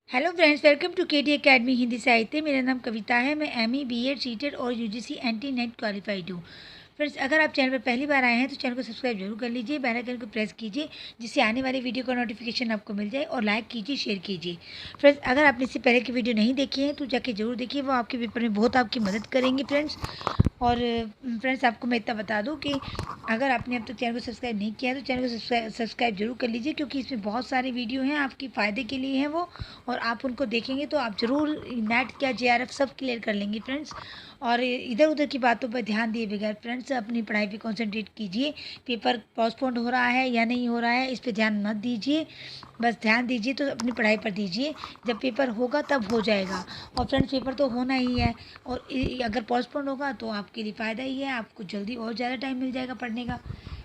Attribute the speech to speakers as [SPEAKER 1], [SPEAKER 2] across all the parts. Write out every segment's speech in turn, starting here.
[SPEAKER 1] Hello friends, welcome to KD academy Hindi साहित्य। मेरा नाम कविता है। मैं एमई बीएड सीटेड और यूजीसी एंटी नेट क्वालिफाइड हूँ। फ्रेंड्स, अगर आप चैनल पर पहली बार आए हैं तो चैनल को सब्सक्राइब जरूर कर लीजिए, बेल आइकन को प्रेस कीजिए जिससे आने वाली वीडियो का नोटिफिकेशन आपको मिल जाए, और लाइक कीजिए, शेयर कीजिए। फ्रेंड्स, अगर आपने इससे पहले की वीडियो नहीं देखी है तो जाके जरूर देखिए, वो आपके पेपर में बहुत आपकी मदद करेंगे फ्रेंड्स। और फ्रेंड्स, आपको मैं इतना बता दूं कि अगर आपने अब तक चैनल को सब्सक्राइब नहीं किया है तो चैनल को सब्सक्राइब जरूर कर लीजिए, क्योंकि इसमें बहुत सारे वीडियो हैं आपके फ़ायदे के लिए हैं वो। और आप उनको देखेंगे तो आप ज़रूर नेट क्या जेआरएफ सब क्लियर कर लेंगे फ्रेंड्स। और इधर उधर की बातों पर ध्यान दिए बगैर फ्रेंड्स अपनी पढ़ाई पे कंसंट्रेट कीजिए। पेपर पोस्टपोन्ड हो रहा है या नहीं हो रहा है इस पर ध्यान मत दीजिए, बस ध्यान दीजिए तो अपनी पढ़ाई पर दीजिए। जब पेपर होगा तब हो जाएगा, और फ्रेंड्स पेपर तो होना ही है। और अगर पोस्टपोन्ड होगा तो आपके लिए फ़ायदा ही है, आपको जल्दी और ज़्यादा टाइम मिल जाएगा पढ़ने का।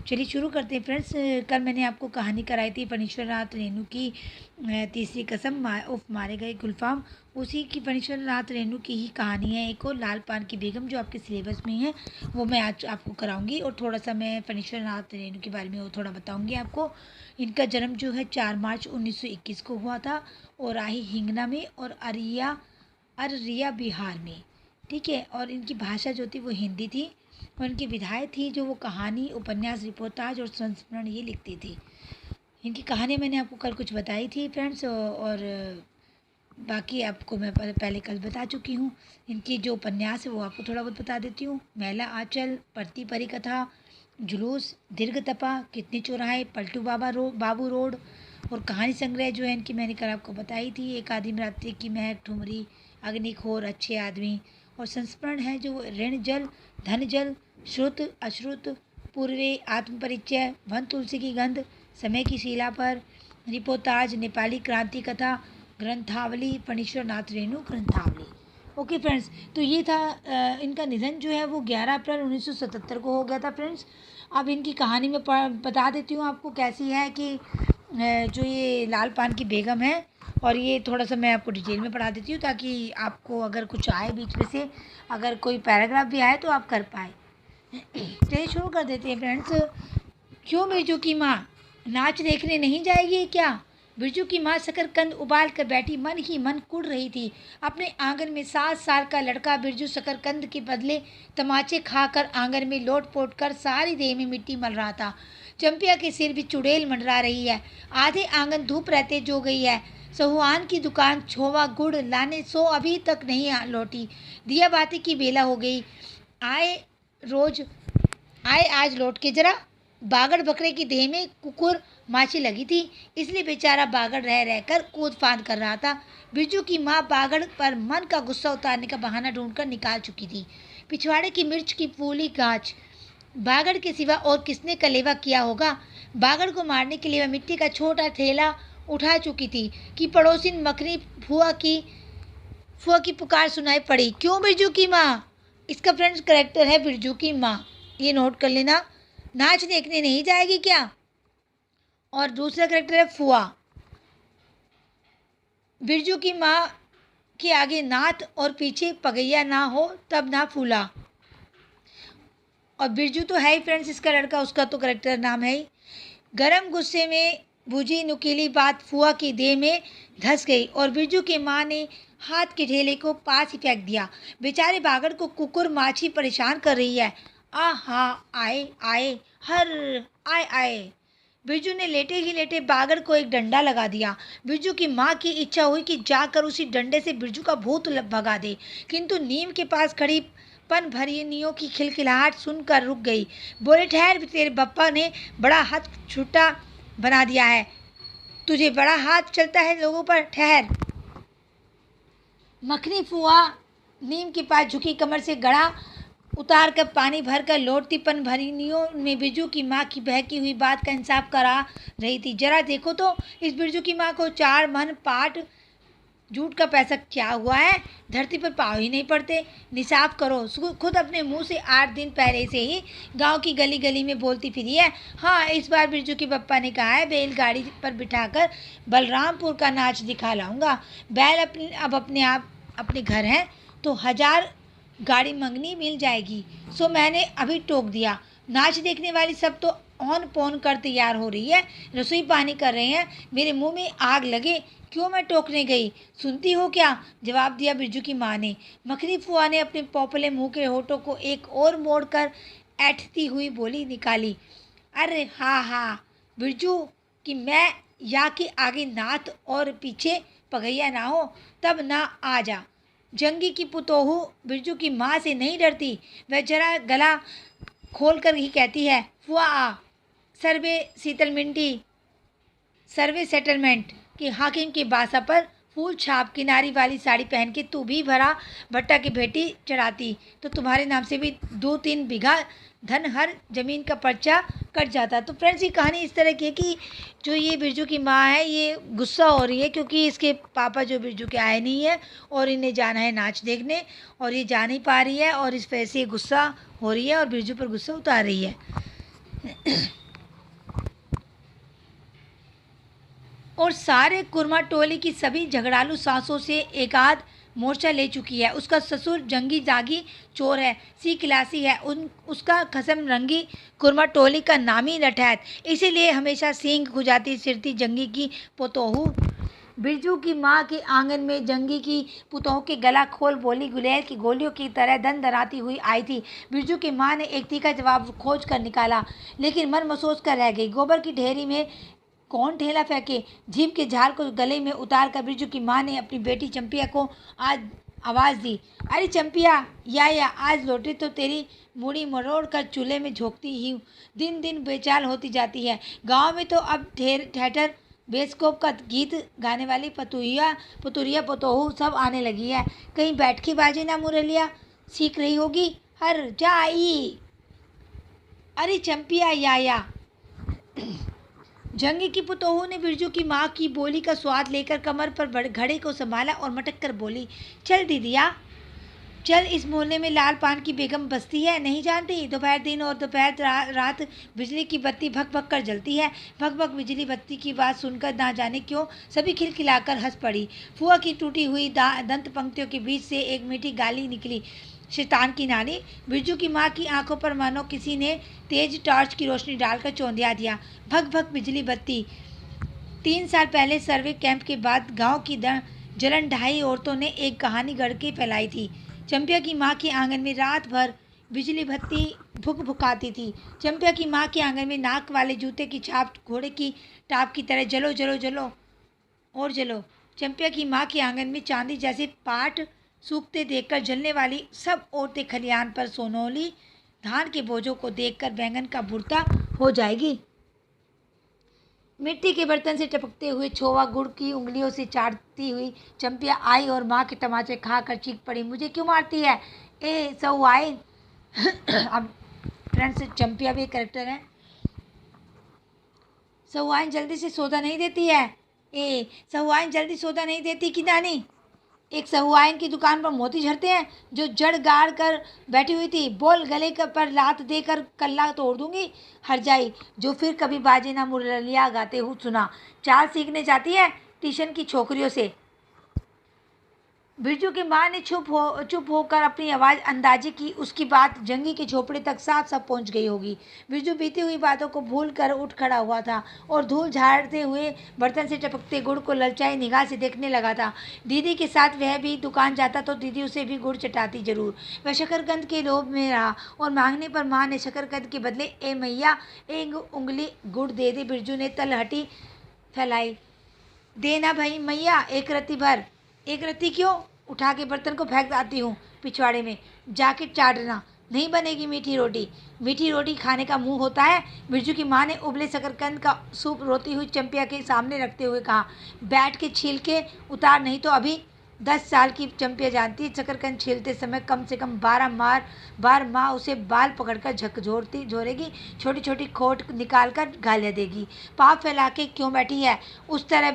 [SPEAKER 1] चलिए शुरू करते हैं फ्रेंड्स। कल मैंने आपको कहानी कराई थी फणीश्वर नाथ रेणु की तीसरी कसम उफ मारे गए गुलफाम। उसी की फणीश्वर नाथ रेणु की ही कहानी है एक और, लाल पान की बेगम, जो आपके सिलेबस में है। वो मैं आज आपको कराऊंगी, और थोड़ा सा मैं फणीश्वर नाथ रेणु के बारे में वो थोड़ा बताऊंगी आपको। इनका जन्म जो है 4 मार्च 1921 को हुआ था, और राही हिंगना में और अररिया बिहार में। ठीक है, और इनकी भाषा जो थी वो हिंदी थी, और इनकी विधाएं थी जो वो कहानी, उपन्यास, रिपोर्टाज और संस्मरण ये लिखती थी। इनकी कहानी मैंने आपको कल कुछ बताई थी फ्रेंड्स, और बाकी आपको मैं पहले कल बता चुकी हूँ। इनकी जो उपन्यास है वो आपको थोड़ा बहुत बता देती हूँ। मैला आंचल, पढ़ती परी कथा, जुलूस, दीर्घ तपा, कितने चौराहे, पलटू बाबू रोड। और कहानी संग्रह जो है इनकी मैंने कल आपको बताई थी, एक आदि रात्रि की महक, ठुमरी, अग्निखोर, अच्छे आदमी। और संस्मरण है जो ऋण जल, धन जल, श्रुत अश्रुत, पूर्वे, आत्मपरिचय, वन तुलसी की गंध, समय की शिला पर, रिपोर्टाज, नेपाली क्रांति कथा, ग्रंथावली, फणीश्वर नाथ रेणु ग्रंथावली। ओके फ्रेंड्स, तो ये था इनका निधन जो है वो 11 अप्रैल 1977 को हो गया था फ्रेंड्स। अब इनकी कहानी में बता देती हूँ आपको कैसी है कि जो ये लाल पान की बेगम है, और ये थोड़ा सा मैं आपको डिटेल में पढ़ा देती हूँ ताकि आपको अगर कुछ आए बीच में से, अगर कोई पैराग्राफ भी आए तो आप कर पाए। चलिए शुरू कर देते हैं फ्रेंड्स। क्यों बिरजू की माँ नाच देखने नहीं जाएगी क्या? बिरजू की माँ शकरकंद उबाल कर बैठी मन ही मन कुढ़ रही थी। अपने आंगन में 7 साल का लड़का बिरजू शकरकंद के बदले तमाचे खाकर आंगन में लोट पोट कर सारी देह में मिट्टी मल रहा था। चंपिया के सिर भी चुड़ैल मंडरा रही है। आधे आंगन धूप रहते जो गई है। सहुआन की दुकान छोवा गुड़ लाने सो अभी तक नहीं लौटी। दिया बाती की बेला हो गई। आए रोज आए आज लौट के जरा। बागड़ बकरे की देह में कुकुर माछी लगी थी, इसलिए बेचारा बागड़ रह रहकर कूद फांद कर रहा था। बिरजू की माँ बागड़ पर मन का गुस्सा उतारने का बहाना ढूंढकर निकाल चुकी थी। पिछवाड़े की मिर्च की फूली गाछ बागड़ के सिवा और किसने कलेवा किया होगा? बागड़ को मारने के लिए वह मिट्टी का छोटा थैला उठा चुकी थी कि पड़ोसिन मखनी फुआ की पुकार सुनाई पड़ी। क्यों बिरजू की माँ? इसका फ्रेंड्स करेक्टर है बिरजू की माँ, ये नोट कर लेना। नाच देखने नहीं जाएगी क्या? और दूसरा करेक्टर है फुआ। बिरजू की माँ के आगे नात और पीछे पगैया ना हो तब ना फूला। और बिरजू तो है ही फ्रेंड्स इसका लड़का, उसका तो करेक्टर नाम है ही। गरम गुस्से में बुझी नुकीली बात फुआ की देह में धंस गई, और बिरजू की माँ ने हाथ के ढेले को पास ही फेंक दिया। बेचारे बागड़ को कुकुर माछी परेशान कर रही है। आहा, आए आए, हर आए आए। बिरजू ने लेटे ही लेटे बागड़ को एक डंडा लगा दिया। बिरजू की माँ की इच्छा हुई कि जाकर उसी डंडे से बिरजू का भूत भगा दे, किंतु नीम के पास खड़ी पन भरिनियों की खिलखिलाहट सुनकर रुक गई। बोले, ठहर, तेरे बप्पा ने बड़ा हाथ छुट्टा बना दिया है। तुझे बड़ा हाथ चलता है लोगों पर, ठहर। मखनी फुआ नीम के पास झुकी कमर से गड़ा उतार कर पानी भर कर लौटती पन भरिनियों में बिरजू की माँ की बहकी हुई बात का इंसाफ करा रही थी। जरा देखो तो इस बिरजू की माँ को 4 मन पाट झूठ का पैसा क्या हुआ है? धरती पर पाँव ही नहीं पड़ते। निसाफ करो। खुद अपने मुंह से 8 दिन पहले से ही गांव की गली गली में बोलती फिरी है। हाँ, इस बार बिरजू के पप्पा ने कहा है बैलगाड़ी पर बिठाकर बलरामपुर का नाच दिखा लाऊंगा। बैल अब अपने घर हैं तो 1000 गाड़ी मंगनी मिल जाएगी। सो मैंने अभी टोक दिया। नाच देखने वाली सब तो औन पौन कर तैयार हो रही है, रसोई पानी कर रहे हैं, मेरे मुंह में आग लगे, क्यों मैं टोकने गई, सुनती हो क्या, जवाब दिया बिरजू की माँ ने। मखनी फुआ ने अपने पोपले मुंह के होठों को एक और मोड़ कर ऐठती हुई बोली निकाली, अरे हाँ हाँ बिरजू, कि मैं या कि आगे नाथ और पीछे पगैया ना हो, तब ना आ जा। जंगी की पुतोहू बिरजू की माँ से नहीं डरती, वह जरा गला खोल कर ही कहती है, फुआ आ, सर्वे सीतलमिंटी, सर्वे सेटलमेंट की हाकिम की बासा पर फूल छाप किनारी वाली साड़ी पहन के तू भी भरा भट्टा की भेटी चढ़ाती तो तुम्हारे नाम से भी 2-3 बीघा धन हर जमीन का पर्चा कट जाता। तो फ्रेंड्स, ये कहानी इस तरह की है कि जो ये बिरजू की माँ है ये गुस्सा हो रही है क्योंकि इसके पापा जो बिरजू के आए नहीं है और इन्हें जाना है नाच देखने और ये जा नहीं पा रही है और इस वजह से ये गुस्सा हो रही है और बिरजू पर गुस्सा उतार रही है। और सारे कुरमा टोली की सभी झगड़ालू सासों से एकाध मोर्चा ले चुकी है। उसका ससुर जंगी जागी चोर है, सी क्लासी है, उसका खसम रंगी कुरमा टोली का नामी रटैत, इसीलिए हमेशा सींग खुजाती फिरती जंगी की पोतोहू। बिरजू की माँ के आंगन में जंगी की पुतोह के गला खोल बोली गुलेल की गोलियों की तरह दन दनाती हुई आई थी। बिरजू की माँ ने एक तीखा जवाब खोज कर निकाला, लेकिन मन मसोच कर रह गई। गोबर की ढेरी में कौन ढेला फेंके, जीभ के झाल को गले में उतार कर बिरजू की माँ ने अपनी बेटी चंपिया को आज आवाज़ दी, अरे चंपिया, या आज लौटे तो तेरी मुड़ी मरोड़ कर चूल्हे में झोंकती ही दिन दिन बेचाल होती जाती है। गांव में तो अब ठेठर बेस्कोप का गीत गाने वाली पतुरिया पतोहू सब आने लगी है। कहीं बैठकी बाजी ना मुरलिया सीख रही होगी, हर जाई, अरे चंपिया या। जंगी की पुतोहू ने बिरजू की माँ की बोली का स्वाद लेकर कमर पर घड़े को संभाला और मटक कर बोली, चल दीदिया चल, इस मोहल्ले में लाल पान की बेगम बस्ती है, नहीं जानती? दोपहर दिन और दोपहर रात बिजली की बत्ती भक भक कर जलती है। भक भक बिजली बत्ती की बात सुनकर ना जाने क्यों सभी खिलखिलाकर हंस पड़ी। फुआ की टूटी हुई दंत पंक्तियों के बीच से एक मीठी गाली निकली, शैतान की नानी। बिरजू की माँ की आंखों पर मानो किसी ने तेज टॉर्च की रोशनी डालकर चौंधिया दिया। भग भग बिजली बत्ती। 3 साल पहले सर्वे कैंप के बाद गांव की जलन ढाई औरतों ने एक कहानी गढ़ के फैलाई थी। चंपिया की माँ के आंगन में रात भर बिजली बत्ती भुक भुकाती थी। चंपिया की माँ के आंगन में नाक वाले जूते की छाप घोड़े की टाप की तरह जलो जलो जलो और जलो। चंपिया की माँ के आंगन में चांदी जैसे पाट सूखते देखकर जलने वाली सब औरतें खलियान पर सोनौली धान के बोझों को देखकर बैंगन का भुर्ता हो जाएगी। मिट्टी के बर्तन से टपकते हुए छोवा गुड़ की उंगलियों से चाटती हुई चंपिया आई और माँ के तमाचे खाकर चीख पड़ी, मुझे क्यों मारती है ए सहुआइन। अब फ्रेंड्स, चंपिया भी कैरेक्टर है। सहुआइन जल्दी से सौदा नहीं देती है, ए सहुआइन जल्दी सौदा नहीं देती कि नानी। एक सहुआइन की दुकान पर मोती झड़ते हैं जो जड़ गाड़ कर बैठी हुई थी, बोल गले पर लात देकर कल्ला तोड़ दूंगी। हर जाई जो फिर कभी बाजे ना मुरलिया गाते हुए सुना, चाल सीखने जाती है ट्यूशन की छोकरियों से। बिरजू की माँ ने चुप होकर अपनी आवाज़ अंदाजे की, उसकी बात जंगी के झोपड़े तक साफ साफ पहुँच गई होगी। बिरजू बीती हुई बातों को भूल कर उठ खड़ा हुआ था और धूल झाड़ते हुए बर्तन से टपकते गुड़ को ललचाई निगाह से देखने लगा था। दीदी के साथ वह भी दुकान जाता तो दीदी उसे भी गुड़ चटाती जरूर। वह शकरकंद के लोभ में रहा और मांगने पर माँ ने शकरकंद के बदले ए मैया एक उंगली गुड़ दे दी। बिरजू ने तलहटी फैलाई, देना भाई मैया एक रत्ती भर। एक रत्ती क्यों, उठा के बर्तन को फेंक आती हूँ पिछवाड़े में, जाके चाटना, नहीं बनेगी मीठी रोटी। मीठी रोटी खाने का मुंह होता है। बिरजू की माँ ने उबले शकरकंद का सूप रोती हुई चंपिया के सामने रखते हुए कहा, बैठ के छील के उतार, नहीं तो अभी 10 साल की चंपिया जानती है शकरकंद छीलते समय कम से कम 12 बार माँ उसे बाल पकड़कर झोरेगी, छोटी छोटी खोट निकाल कर गालियाँ देगी। पाप फैला के क्यों बैठी है उस तरह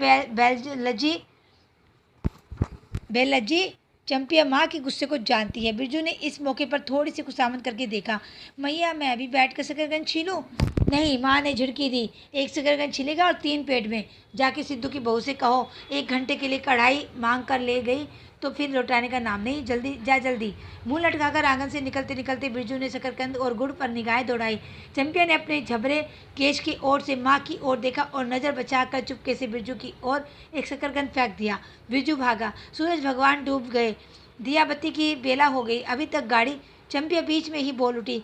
[SPEAKER 1] बेलज्जी। चंपिया माँ के गुस्से को जानती है। बिरजू ने इस मौके पर थोड़ी सी खुशामद करके देखा, मैया मैं अभी बैठ कर शकरकंद छीलूं? नहीं, माँ ने झिड़की दी, एक शकरकंद छिलेगा और 3 पेट में। जाके सिद्धू की बहू से कहो 1 घंटे के लिए कढ़ाई मांग कर ले गई तो फिर लौटाने का नाम नहीं। जल्दी जा जल्दी। मुंह लटकाकर आंगन से निकलते निकलते बिरजू ने शकरकंद और गुड़ पर निगाहें दौड़ाई। चंपिया ने अपने झबरे केश की ओर से माँ की ओर देखा और नज़र बचाकर चुपके से बिरजू की ओर एक शकरकंद फेंक दिया। बिरजू भागा। सूरज भगवान डूब गए। दिया बत्ती की बेला हो गई। अभी तक गाड़ी। चंपिया बीच में ही बोल उठी,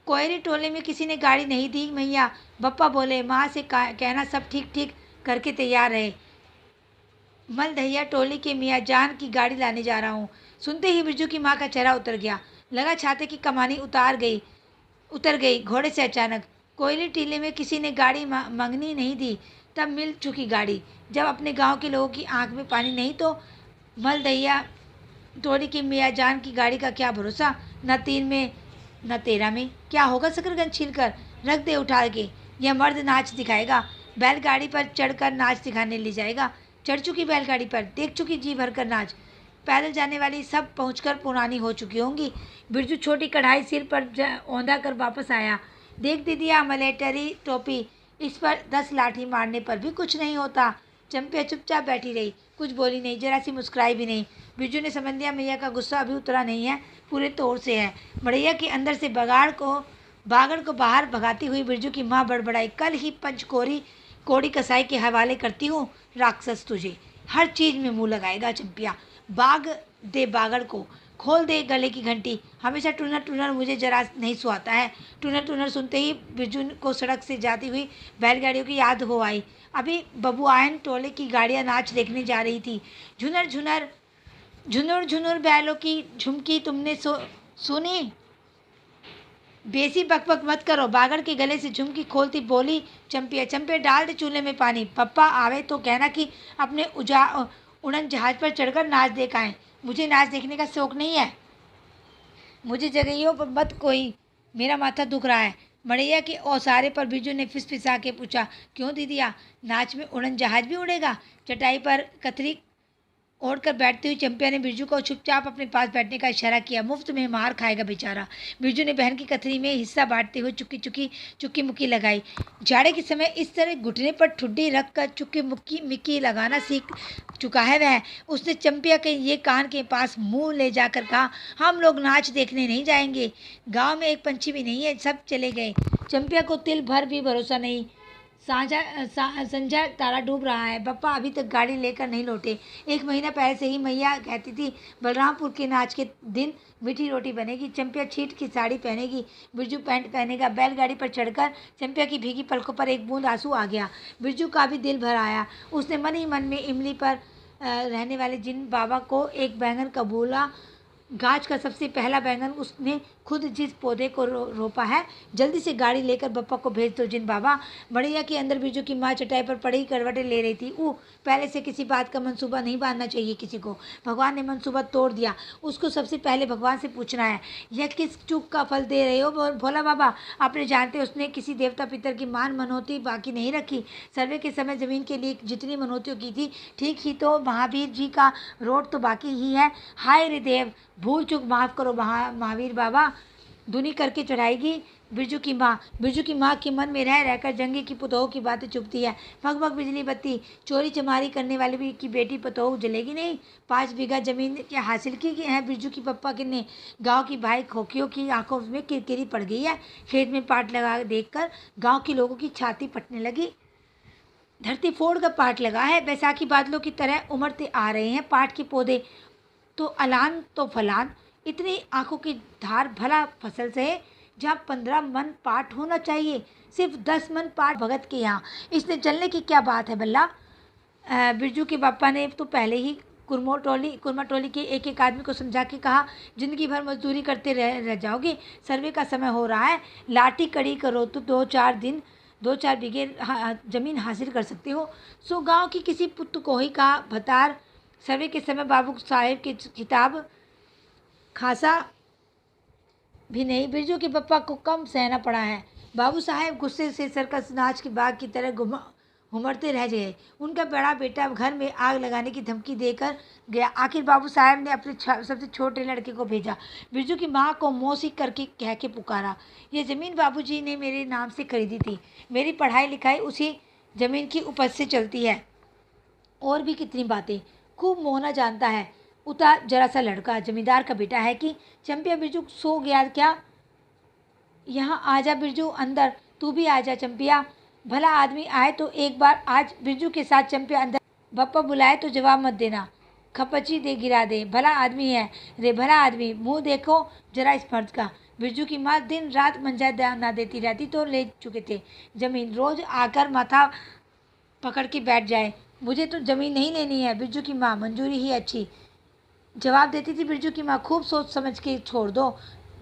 [SPEAKER 1] कोयरी टोले में किसी ने गाड़ी नहीं दी मैया। बप्पा बोले, माँ से कहना सब ठीक ठीक करके तैयार रहे। मलदहिया टोली के मियाँ जान की गाड़ी लाने जा रहा हूँ। सुनते ही बिरजू की माँ का चेहरा उतर गया। लगा छाते की कमानी उतर गई घोड़े से अचानक। कोयली टीले में किसी ने गाड़ी मंगनी नहीं दी, तब मिल चुकी गाड़ी। जब अपने गांव के लोगों की आंख में पानी नहीं तो मलदहिया टोली की मियाँ जान की गाड़ी का क्या भरोसा। न 3 में न 13 में। क्या होगा शकरकंद छीलकर रख दे उठा के। यह मर्द नाच दिखाएगा। बैलगाड़ी पर चढ़कर नाच दिखाने ले जाएगा। चढ़ चुकी बैलगाड़ी पर, देख चुकी जी भरकर नाच। पैदल जाने वाली सब पहुंचकर पुरानी हो चुकी होंगी। बिरजू छोटी कढ़ाई सिर पर औंधा कर वापस आया। देख दीदिया, मिलिट्री टोपी, इस पर 10 लाठी मारने पर भी कुछ नहीं होता। चंपिया चुपचाप बैठी रही, कुछ बोली नहीं, जरा सी मुस्कुराई भी नहीं। बिरजू ने समझ लिया मैया का गुस्सा अभी उतरा नहीं है, पूरे तौर से है। मड़ैया के अंदर से बागड़ को बाहर भगाती हुई बिरजू की माँ बड़बड़ाई, कल ही पंचकोरी कोड़ी कसाई के हवाले करती हूँ। राक्षस तुझे हर चीज में मुंह लगाएगा चंपिया। बाग दे बागड़ को, खोल दे गले की घंटी। हमेशा टूनर टूनर मुझे जरा नहीं सुहाता है। टूनर टूनर सुनते ही बिरजू को सड़क से जाती हुई बैलगाड़ियों की याद हो आई। अभी बबुआयन टोले की गाड़ियाँ नाच देखने जा रही थी। झुनर झुनर झुनुर झुनुर बैलों की झुमकी तुमने सुनी। बेसी बकबक मत करो। बागड़ के गले से झुमकी खोलती बोली चंपिया। चंपिया, डाल दे चूल्हे में पानी। पप्पा आवे तो कहना कि अपने उड़न जहाज पर चढ़कर नाच देख आए। मुझे नाच देखने का शौक नहीं है। मुझे जगहियों पर मत कोई, मेरा माथा दुख रहा है। मड़ैया के औसारे पर बिरजू ने फिसफिसा के पूछा, क्यों दीदिया, नाच में उड़न जहाज भी उड़ेगा। चटाई पर कतरी ओढ़कर बैठती हुई चंपिया ने बिरजू को चुपचाप अपने पास बैठने का इशारा किया। मुफ्त में मार खाएगा बेचारा। बिरजू ने बहन की कथनी में हिस्सा बांटते हुए चुक्की मुक्की लगाई। जाड़े के समय इस तरह घुटने पर ठुड्डी रख कर चुक्की मुक्की लगाना सीख चुका है वह। उसने चंपिया के ये कान के पास मुंह ले जाकर कहा, हम लोग नाच देखने नहीं जाएंगे। गाँव में एक पंछी भी नहीं है, सब चले गए। चंपिया को तिल भर भी भरोसा नहीं। संझा तारा डूब रहा है। पप्पा अभी तक गाड़ी लेकर नहीं लौटे। 1 महीना पहले से ही मैया कहती थी बलरामपुर के नाच के दिन मीठी रोटी बनेगी। चंपिया छीट की साड़ी पहनेगी, बिरजू पैंट पहनेगा। बैलगाड़ी पर चढ़कर चंपिया की भीगी पलकों पर एक बूंद आंसू आ गया। बिरजू का भी दिल भर आया। उसने मन ही मन में इमली पर रहने वाले जिन बाबा को एक बैंगन कबूला। गाछ का सबसे पहला बैंगन उसने खुद जिस पौधे को रोपा है। जल्दी से गाड़ी लेकर बप्पा को भेज दो जिन बाबा। मड़ैया के अंदर बिरजू की माँ चटाई पर पड़ी करवटें ले रही थी। पहले से किसी बात का मंसूबा नहीं बांधना चाहिए किसी को। भगवान ने मंसूबा तोड़ दिया। उसको सबसे पहले भगवान से पूछना है, यह किस चूक का फल दे रहे हो भोला बाबा। आपने जानते उसने किसी देवता पितर की मान मनोती बाकी नहीं रखी। सर्वे के समय जमीन के लिए जितनी मनोतियों की थी, ठीक ही तो महावीर जी का रोड तो बाकी ही है। हाय रे देव, भूल चूक माफ़ करो महावीर बाबा। धुनी करके चढ़ाएगी बिरजू की माँ के मन में रह रहकर जंगी की पुतोहू की बातें चुभती है। भगभग बिजली बत्ती, चोरी चमारी करने वाली भी की बेटी पुतोहू जलेगी नहीं। 5 बीघा जमीन क्या हासिल की है बिरजू की पप्पा ने। गांव की भाई खोखियों की आंखों में किरकिरी पड़ गई है। खेत में पाट लगा देखकर गाँव के लोगों की छाती पटने लगी। धरती फोड़ का पाट लगा है। बैसाखी बादलों की तरह उमड़ते आ रहे हैं पाट के पौधे। तो अलान तो फलान, इतनी आंखों की धार भला फसल से जहाँ 15 मन पाट होना चाहिए, सिर्फ 10 मन पाट भगत के यहाँ। इसने जलने की क्या बात है बल्ला। बिरजू के पापा ने तो पहले ही कुरमा टोली के एक एक आदमी को समझा के कहा, जिंदगी भर मजदूरी करते रह जाओगे। सर्वे का समय हो रहा है। लाठी कड़ी करो तो 2-4 बीघे जमीन हासिल कर सकते हो। सो गांव की किसी पुत्र कोही का भतार। सर्वे के समय बाबू साहेब की किताब खासा भी नहीं। बिरजू के पप्पा को कम सहना पड़ा है। बाबू साहेब गुस्से से सर्कस नाच के बाग की तरह घुमड़ते रह गए। उनका बड़ा बेटा घर में आग लगाने की धमकी देकर गया। आखिर बाबू साहेब ने अपने सबसे छोटे लड़के को भेजा। बिरजू की माँ को मौसी करके कह के पुकारा, ये ज़मीन बाबूजी ने मेरे नाम से खरीदी थी। मेरी पढ़ाई लिखाई उसी ज़मीन की उपज से चलती है। और भी कितनी बातें। खूब मोहना जानता है। उता जरा सा लड़का जमींदार का बेटा है कि चंपिया बिरजू सो गया क्या? यहाँ आजा बिरजू अंदर, तू भी आजा चंपिया। भला आदमी आए तो एक बार आज बिरजू के साथ चंपिया अंदर। बप्पा बुलाए तो जवाब मत देना, खपची दे गिरा दे। भला आदमी है रे, भला आदमी। मुंह देखो जरा इस मर्द का। बिरजू की माँ दिन रात मंजा ना देती रहती तो ले चुके थे जमीन। रोज आकर माथा पकड़ के बैठ जाए। मुझे तो जमीन नहीं लेनी है। बिरजू की माँ मंजूरी ही अच्छी, जवाब देती थी बिरजू की माँ। खूब सोच समझ के छोड़ दो,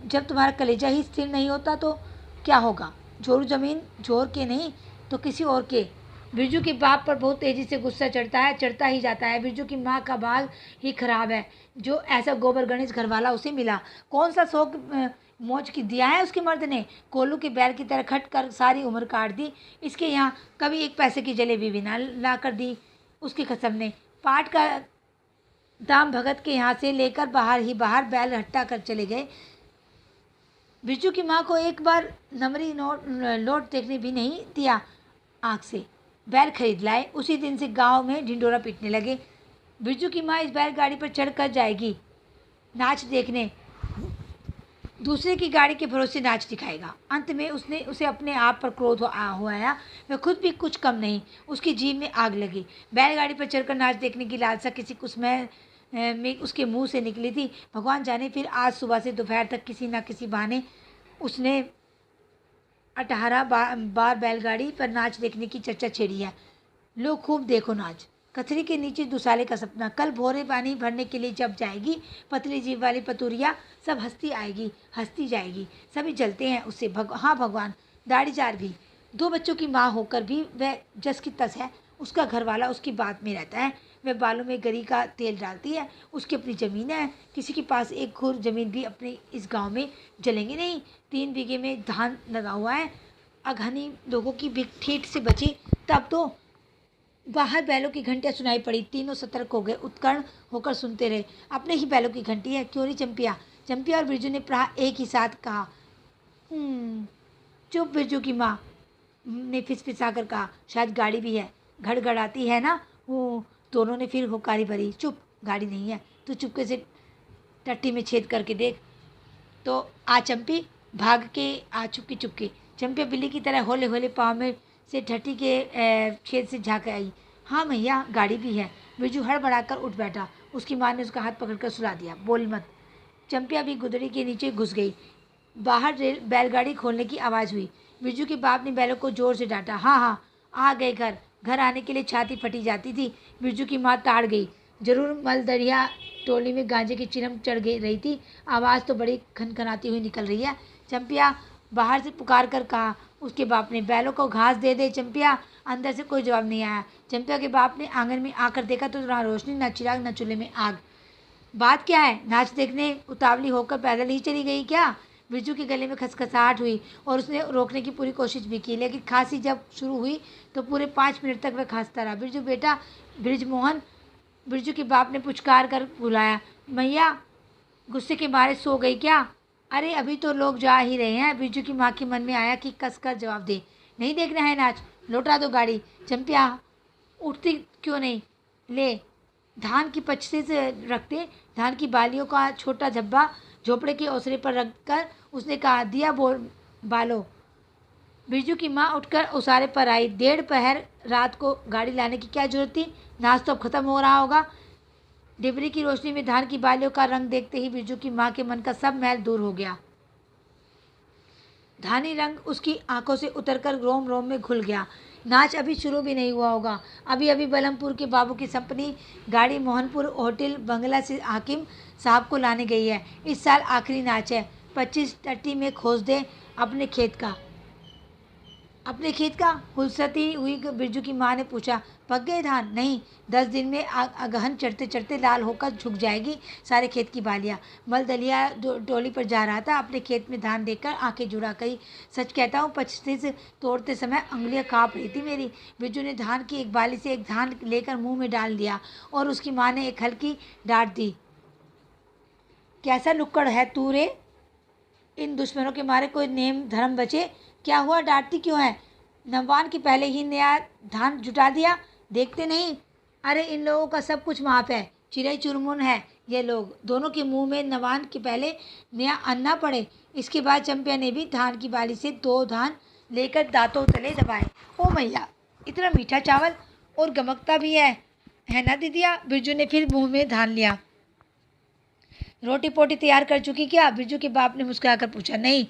[SPEAKER 1] जब तुम्हारा कलेजा ही स्थिर नहीं होता तो क्या होगा? जोरू जमीन जोर के नहीं तो किसी और के। बिरजू के बाप पर बहुत तेजी से गुस्सा चढ़ता है, चढ़ता ही जाता है। बिरजू की माँ का बाल ही खराब है जो ऐसा गोबर गणेश घरवाला उसे मिला। कौन सा शौक मौज की दिया है उसके मर्द ने। कोल्लू के बैल की तरह खट कर सारी उम्र काट दी। इसके यहाँ कभी एक पैसे की जलेबी भी ना ला कर दी उसकी कसम ने। पाट का दाम भगत के यहाँ से लेकर बाहर ही बाहर बैल हट्टा कर चले गए। बिरजू की माँ को एक बार नमरी लोट देखने भी नहीं दिया आँख से। बैल खरीद लाए, उसी दिन से गांव में ढिंडोरा पीटने लगे। बिरजू की माँ इस बैलगाड़ी पर चढ़ कर जाएगी नाच देखने, दूसरे की गाड़ी के भरोसे नाच दिखाएगा। अंत में उसने उसे अपने आप पर क्रोध हुआ आया। वह खुद भी कुछ कम नहीं, उसकी जीभ में आग लगी। बैलगाड़ी पर चढ़कर नाच देखने की लालसा किसी कुसमय में उसके मुंह से निकली थी। भगवान जाने फिर आज सुबह से दोपहर तक किसी न किसी बहाने उसने 18 बार बैलगाड़ी पर नाच देखने की चर्चा छेड़ी है। लो खूब देखो नाच। कथरी के नीचे दुसाले का सपना। कल भोरे पानी भरने के लिए जब जाएगी पतली जीव वाली पतुरिया, सब हंसती आएगी हंसती जाएगी। सभी जलते हैं उससे। हाँ भगवान, दाढ़ीचार भी। 2 बच्चों की माँ होकर भी वह जस की तस है। उसका घरवाला उसकी बात में रहता है। वह बालों में गरी का तेल डालती है। उसकी अपनी ज़मीन है। किसी के पास एक खुर ज़मीन भी अपने इस गांव में जलेंगे नहीं। 3 बीघे में धान लगा हुआ है। अघनी लोगों की भी ठीठ से बची। तब तो बाहर बैलों की घंटियाँ सुनाई पड़ी। तीनों सतर्क हो गए, उत्कर्ण होकर सुनते रहे। अपने ही बैलों की घंटी है, क्यों नहीं चंपिया? चंपिया और बिरजू ने प्राह एक ही साथ कहा। चुप। बिरजू की माँ ने फिसफिसा कर कहा। शायद गाड़ी भी है, घड़घड़ाती है ना वो। दोनों ने फिर होकारी भरी। चुप, गाड़ी नहीं है। तू चुपके से टट्टी में छेद करके देख तो आ चंपी। भाग के आ चुपके चुपके। चंपिया बिल्ली की तरह होले होले पाँव में से टट्टी के छेद से झाँक आई। हाँ मैया, गाड़ी भी है। बिरजू हड़बड़ाकर उठ बैठा। उसकी माँ ने उसका हाथ पकड़कर सुला दिया। बोल मत। चंपिया भी गुदड़ी के नीचे घुस गई। बाहर बैलगाड़ी खोलने की आवाज़ हुई। बिरजू के बाप ने बैलों को जोर से डांटा। हाँ हाँ, आ गए घर। घर आने के लिए छाती फटी जाती थी। बिरजू की माँ ताड़ गई। जरूर मलदरिया टोली में गांजे की चिरम चढ़ गई रही थी। आवाज़ तो बड़ी खनखनाती हुई निकल रही है। चंपिया बाहर से पुकार कर कहा। उसके बाप ने, बैलों को घास दे दे चंपिया। अंदर से कोई जवाब नहीं आया। चंपिया के बाप ने आंगन में आकर देखा तो ना रोशनी, ना चिराग, ना चूल्हे में आग। बात क्या है? नाच देखने उतावली होकर पैदल ही चली गई क्या? बिरजू के गले में खसखसाहट हुई और उसने रोकने की पूरी कोशिश भी की, लेकिन खांसी जब शुरू हुई तो पूरे 5 मिनट तक वह खांसता रहा। बिरजू बेटा, बृजमोहन। बिरजू के बाप ने पुचकार कर बुलाया। मैया गुस्से के मारे सो गई क्या? अरे अभी तो लोग जा ही रहे हैं। बिरजू की माँ के मन में आया कि कसकर जवाब दे। नहीं देखना है नाच, लौटा दो गाड़ी। चंपिया उठती क्यों नहीं? ले धान की पचते से रखते। धान की बालियों का छोटा झब्बा झोपड़े के ओसरे पर रखकर उसने कहा, दिया बोल बालो। बिरजू की माँ उठकर उसारे पर आई। 1.5 पहर रात को गाड़ी लाने की क्या जरूरत थी? नाच तो अब खत्म हो रहा होगा। डिबरी की रोशनी में धान की बालियों का रंग देखते ही बिरजू की माँ के मन का सब मैल दूर हो गया। धानी रंग उसकी आंखों से उतरकर रोम रोम में घुल गया। नाच अभी शुरू भी नहीं हुआ होगा। अभी अभी बलमपुर के बाबू की संपनी गाड़ी मोहनपुर होटल बंगला से हाकिम साहब को लाने गई है। इस साल आखिरी नाच है। 25 टट्टी में खोज दे अपने खेत का। अपने खेत का? हुलसती हुई बिरजू की माँ ने पूछा। पक गए धान? नहीं, 10 दिन में अगहन चढ़ते चढ़ते लाल होकर झुक जाएगी सारे खेत की बालियाँ। मलदलिया टोली पर जा रहा था। अपने खेत में धान देखकर आंखें जुड़ा गई। सच कहता हूँ, 25 तोड़ते समय उंगलियाँ काँप रही थी मेरी। बिरजू ने धान की एक बाली से एक धान लेकर मुँह में डाल दिया और उसकी माँ ने एक हल्की डांट दी। कैसा लुक्कड़ है तू रे? इन दुश्मनों के मारे कोई नेम धर्म बचे? क्या हुआ, डांटती क्यों है? नवान के पहले ही नया धान जुटा दिया, देखते नहीं? अरे इन लोगों का सब कुछ माफ है। चिड़ई चुरमुन है ये लोग दोनों के मुंह में नवान के पहले नया अन्ना पड़े। इसके बाद चंपिया ने भी धान की बाली से 2 धान लेकर दांतों तले दबाए। ओ मैया, इतना मीठा चावल और गमकता भी है ना दीदिया? बिरजू ने फिर मुंह में धान लिया। रोटी पोटी तैयार कर चुकी क्या? बिरजू के बाप ने मुस्कुराकर पूछा। नहीं,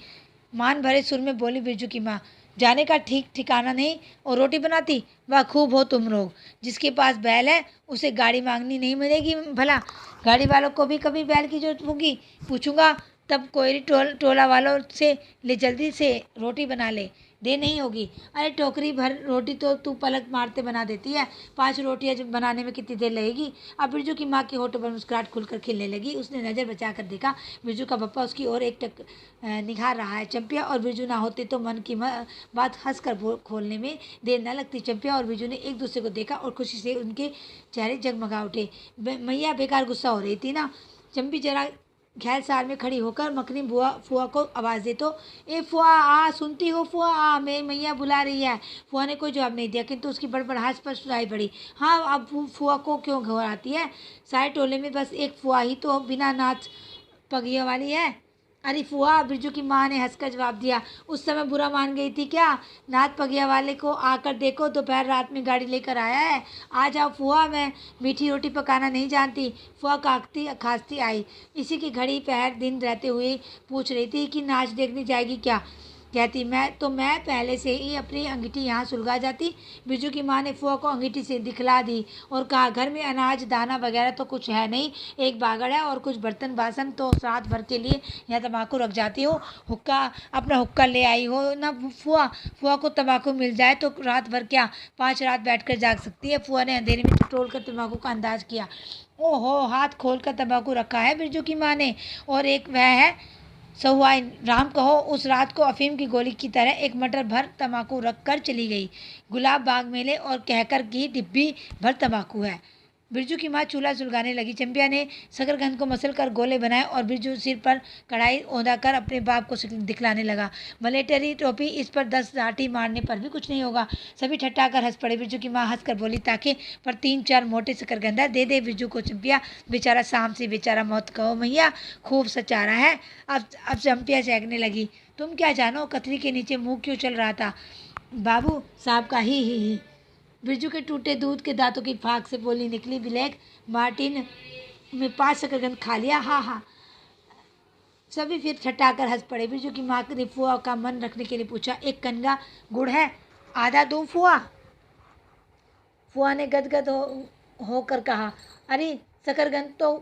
[SPEAKER 1] मान भरे सुर में बोली बिरजू की माँ। जाने का ठीक ठिकाना नहीं और रोटी बनाती? वाह, खूब हो तुम लोग। जिसके पास बैल है उसे गाड़ी मांगनी नहीं मिलेगी भला। गाड़ी वालों को भी कभी बैल की जरूरत होगी पूछूंगा, तब कोयरी टोला वालों से ले जल्दी से रोटी बना ले, दे नहीं होगी। अरे टोकरी भर रोटी तो तू पलक मारते बना देती है, 5 रोटियां जब बनाने में कितनी देर लगेगी? अब बिरजू की माँ के होठों पर मुस्कुराहट खुलकर खिलने लगी। उसने नज़र बचा कर देखा, बिरजू का पप्पा उसकी ओर एक टक निगाह रहा है। चंपिया और बिरजू ना होते तो मन की बात हंस कर खोलने में देर न लगती। चंपिया और बिरजू ने एक दूसरे को देखा और खुशी से उनके चेहरे जगमगा उठे। मैया बेकार गुस्सा हो रही थी ना? चंपी जरा घैल सार में खड़ी होकर मखनी फुआ को आवाज़ दे तो, ए फुआ आ, सुनती हो फुआ आ, मैं मैया बुला रही है। फुआ ने कोई जवाब नहीं दिया, किंतु उसकी बड़बड़ाहट स्पष्ट सुनाई पड़ी। हाँ, अब फुआ को क्यों घबराती है? सारे टोले में बस एक फुआ ही तो बिना नाच पगिया वाली है। अरे फुआ, बिरजू की माँ ने हंसकर जवाब दिया। उस समय बुरा मान गई थी क्या? नाथ पगिया वाले को आकर देखो, दोपहर रात में गाड़ी लेकर आया है। आ जाओ फुआ, मैं मीठी रोटी पकाना नहीं जानती। फुआ काकती खांसती आई। इसी की घड़ी पहर दिन रहते हुए पूछ रही थी कि नाच देखने जाएगी क्या? कहती मैं पहले से ही अपनी अंगीठी यहाँ सुलगा जाती। बिरजू की माँ ने फुआ को अंगीठी से दिखला दी और कहा, घर में अनाज दाना वगैरह तो कुछ है नहीं, एक बागड़ है और कुछ बर्तन बासन तो रात भर के लिए यहाँ तम्बाकू रख जाती हो। अपना हुक्का ले आई हो ना फुआ? फुआ को तम्बाकू मिल जाए तो रात भर क्या 5 रात बैठकर जाग सकती है। फुआ ने अंधेरे में टटोल कर तम्बाकू का अंदाज किया। ओहो, हाथ खोल कर तम्बाकू रखा है बिरजू की माँ ने, और एक वह है सहुआइन, राम कहो उस रात को अफीम की गोली की तरह एक मटर भर तम्बाकू रख कर चली गई। गुलाब बाग मेले और कहकर की डिब्बी भर तम्बाकू है। बिरजू की माँ चूल्हा सुलगाने लगी। चंपिया ने शकरकंद को मसल कर गोले बनाए और बिरजू सिर पर कढ़ाई औंधा कर अपने बाप को दिखलाने लगा। मलेटरी टोपी, इस पर 10 लाठी मारने पर भी कुछ नहीं होगा। सभी ठट्ठा कर हंस पड़े। बिरजू की माँ हंस कर बोली, ताकि पर 3-4 मोटे शकरकंदा दे दे बिरजू को। चंपिया, बेचारा शाम से बेचारा मौत कहो मैया, खूब सचारा है। अब चंपिया चहकने लगी। तुम क्या जानो कतरी के नीचे मुंह क्यों चल रहा था? बाबू साहब का ही। बिरजू के टूटे दूध के दांतों की फाक से बोली निकली, ब्लैक मार्टिन में 5 शकरकंद खा लिया, हाँ हाँ। सभी फिर ठट्ठाकर हंस पड़े। बिरजू की माँ ने फुआ का मन रखने के लिए पूछा, एक कनगा गुड़ है, आधा दूं फुआ? फुआ ने गदगद होकर कहा, अरे शकरकंद तो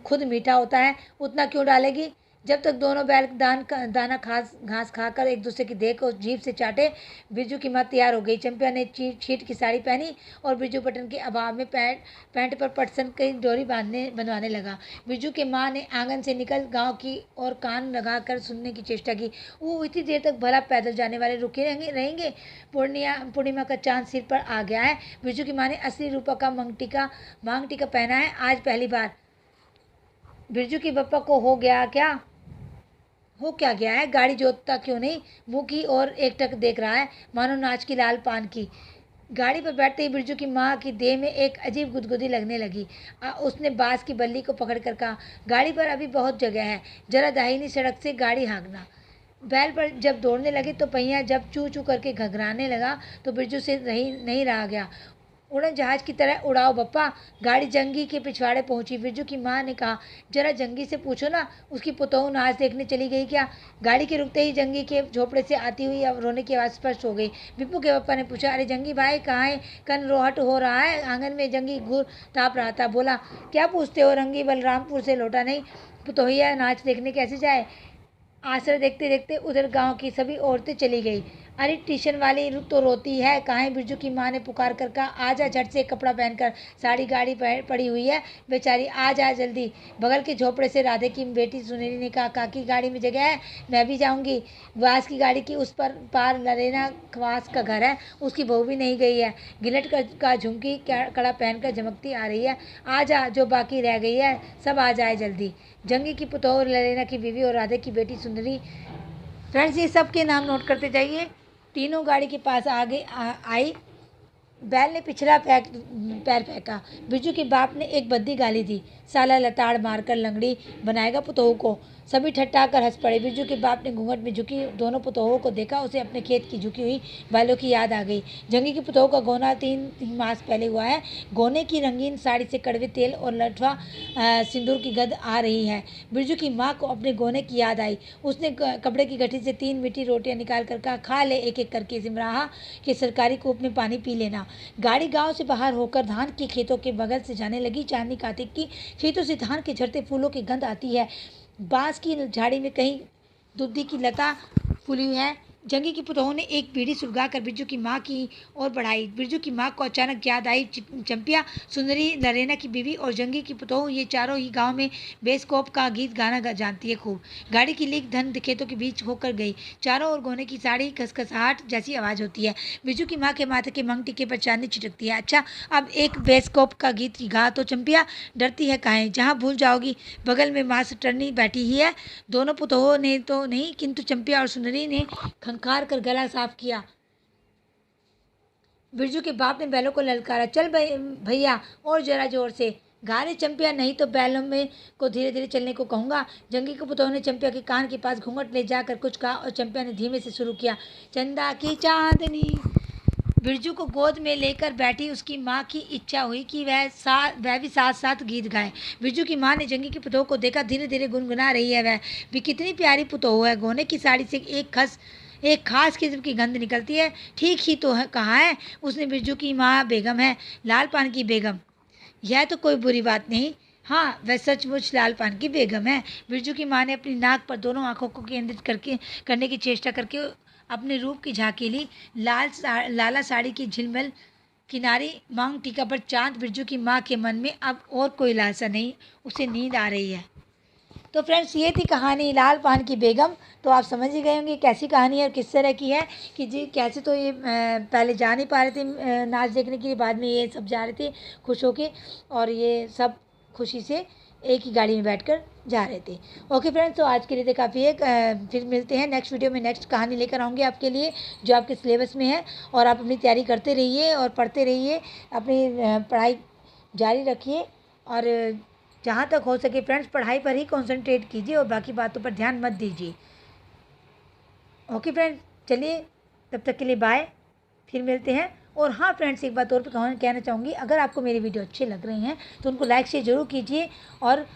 [SPEAKER 1] खुद मीठा होता है, उतना क्यों डालेगी? जब तक दोनों बैल दाना घास खाकर एक दूसरे की देख और जीभ से चाटे, बिरजू की माँ तैयार हो गई। चंपिया ने छीट की साड़ी पहनी और बिरजू बटन के अभाव में पैंट पर पटसन की डोरी बनवाने लगा। बिरजू के माँ ने आंगन से निकल गांव की और कान लगाकर सुनने की चेष्टा की। वो इतनी देर तक भला पैदल जाने वाले रुके रहेंगे? पूर्णिमा का चांद सिर पर आ गया है। बिरजू की माँ ने असली रूपा का मांग टीका पहना है आज पहली बार। बिरजू के पप्पा को हो क्या गया है? गाड़ी जोतता क्यों नहीं? मुंह की और एकटक देख रहा है, मानो नाच की लाल पान की। गाड़ी पर बैठते ही बिरजू की माँ की देह में एक अजीब गुदगुदी लगने लगी। उसने बांस की बल्ली को पकड़कर कहा, गाड़ी पर अभी बहुत जगह है, जरा दाहिनी सड़क से गाड़ी हाँकना। बैल पर जब दौड़ने लगे तो पहिया जब चू चू करके घघराने लगा तो बिरजू से नहीं रहा गया। उड़न जहाज की तरह उड़ाओ बप्पा। गाड़ी जंगी के पिछवाड़े पहुंची। बिरजू की माँ ने कहा, जरा जंगी से पूछो ना, उसकी पुतोहू नाच देखने चली गई क्या? गाड़ी के रुकते ही जंगी के झोपड़े से आती हुई रोने की आवाज़ स्पष्ट हो गई। बिप्पू के पप्पा ने पूछा, अरे जंगी भाई कहाँ है? कन रोहट हो रहा है। आंगन में जंगी घूर ताप रहा था। बोला, क्या पूछते हो रंगी, बलरामपुर से लौटा नहीं, पुतोहिया नाच देखने कैसे जाए? आश्रय देखते देखते उधर गांव की सभी औरतें चली गई। अरे ट्यूशन वाली तो रोती है, कहाँ है? बिरजू की माँ ने पुकार कर कहा, आजा झट से कपड़ा पहनकर, साड़ी गाड़ी पड़ी हुई है बेचारी, आ जा जल्दी। बगल के झोपड़े से राधे की बेटी सुनेली ने कहा, काकी गाड़ी में जगह है, मैं भी जाऊंगी। वास की गाड़ी की उस पार लरेना खवास का घर है, उसकी बहू भी नहीं गई है, गिलट का झुमकी कड़ा पहनकर झमकती आ रही है। आ जा, जो बाकी रह गई है सब आ जाए जल्दी। जंगी की पुतौर, लरेना की बीवी और राधे की बेटी सुंदरी। फ्रेंड्स, ये सब के नाम नोट करते जाइए। तीनों गाड़ी के पास आई। बैल ने पिछला पैर फेंका। बिरजू के बाप ने एक बद्दी गाली दी, साला लताड़ मारकर लंगड़ी बनाएगा पुतोहू को। सभी ठट्ठा कर हंस पड़े। बिरजू के बाप ने घूंघट में झुकी दोनों पुतोहू को देखा। उसे अपने खेत की झुकी हुई बैलों की याद आ गई। जंगी की पुतोहू का गोना 3 मास पहले हुआ है। गोने की रंगीन साड़ी से कड़वे तेल और लठवा सिंदूर की गंध आ रही है। बिरजू की माँ को अपने गोने की याद आई। उसने कपड़े की गठी से 3 मीठी रोटियां निकाल कर कहा, खा ले एक एक करके, सिमराहा के सरकारी कूप में पानी पी लेना। गाड़ी गांव से बाहर होकर धान के खेतों के बगल से जाने लगी। चांदनी कार्तिक की खेतों से धान के झड़ते फूलों की गंध आती है। बांस की झाड़ी में कहीं दुधी की लता फूली हुई है। जंगी की पुतोहू ने एक बीड़ी सुलगाकर बिरजू की माँ की ओर बढ़ाई। बिरजू की माँ को अचानक याद आई चंपिया, सुंदरी, नरेना की बीवी और जंगी की पुतोहू। ये चारों ही गांव में बेस्कोप का गीत गाना जानती है खूब। गाड़ी की लीक धन खेतों के बीच होकर गई। चारों ओर गोने की साड़ी खसखसाहट जैसी आवाज़ होती है। बिरजू की माँ के माथे के मंग टीके पर चांदनी छिटकती है। अच्छा, अब एक बेस्कोप का गीत गा तो चंपिया, डरती है काहे, जहाँ भूल जाओगी। बगल में मास्टरनी बैठी ही है। दोनों पुतोहू ने तो नहीं, किंतु चंपिया और सुंदरी ने खंखार कर गला साफ किया। बिरजू के बाप ने बैलों को ललकारा, चल भैया और जरा जोर से गा रे चंपिया, नहीं तो बैलों में को धीरे धीरे चलने को कहूँगा। जंगी के पुतोहू ने चंपिया के कान के पास घूंघट ले जाकर कुछ कहा और चंपिया ने धीमे से शुरू किया, चंदा की चांदनी। बिरजू को गोद में लेकर बैठी उसकी माँ की इच्छा हुई कि वह भी साथ साथ गीत गाए। बिरजू की माँ ने जंगी की पुतोहू को देखा, धीरे धीरे गुनगुना रही है। वह भी कितनी प्यारी पुतोहू है। गोने की साड़ी से एक खास किस्म की गंध निकलती है। ठीक ही तो है, कहा है उसने, बिरजू की माँ बेगम है, लाल पान की बेगम। यह तो कोई बुरी बात नहीं। हाँ, वह सचमुच लाल पान की बेगम है। बिरजू की माँ ने अपनी नाक पर दोनों आंखों को केंद्रित करने की चेष्टा करके अपने रूप की झांकी ली। लाला साड़ी की झिलमिल किनारी, मांग टीका पर चांद। बिरजू की माँ के मन में अब और कोई लालसा नहीं, उसे नींद आ रही है। तो फ्रेंड्स, ये थी कहानी लाल पान की बेगम। तो आप समझ ही गए होंगे कैसी कहानी है और किस तरह की है कि जी कैसे। तो ये पहले जा नहीं पा रहे थे नाच देखने के लिए, बाद में ये सब जा रहे थे खुश होके, और ये सब खुशी से एक ही गाड़ी में बैठकर जा रहे थे। ओके फ्रेंड्स, तो आज के लिए तो काफ़ी है। फिर मिलते हैं नेक्स्ट वीडियो में। नेक्स्ट कहानी लेकर आऊँगी आपके लिए जो आपके सिलेबस में है। और आप अपनी तैयारी करते रहिए और पढ़ते रहिए, अपनी पढ़ाई जारी रखिए। और जहाँ तक हो सके फ्रेंड्स, पढ़ाई पर ही कंसंट्रेट कीजिए और बाकी बातों पर ध्यान मत दीजिए। ओके फ्रेंड्स, चलिए तब तक के लिए बाय, फिर मिलते हैं। और हाँ फ्रेंड्स, एक बात और कहना चाहूँगी, अगर आपको मेरे वीडियो अच्छे लग रहे हैं तो उनको लाइक शेयर ज़रूर कीजिए और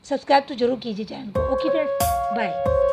[SPEAKER 1] सब्सक्राइब तो ज़रूर कीजिए चैनल को। Okay friends, bye.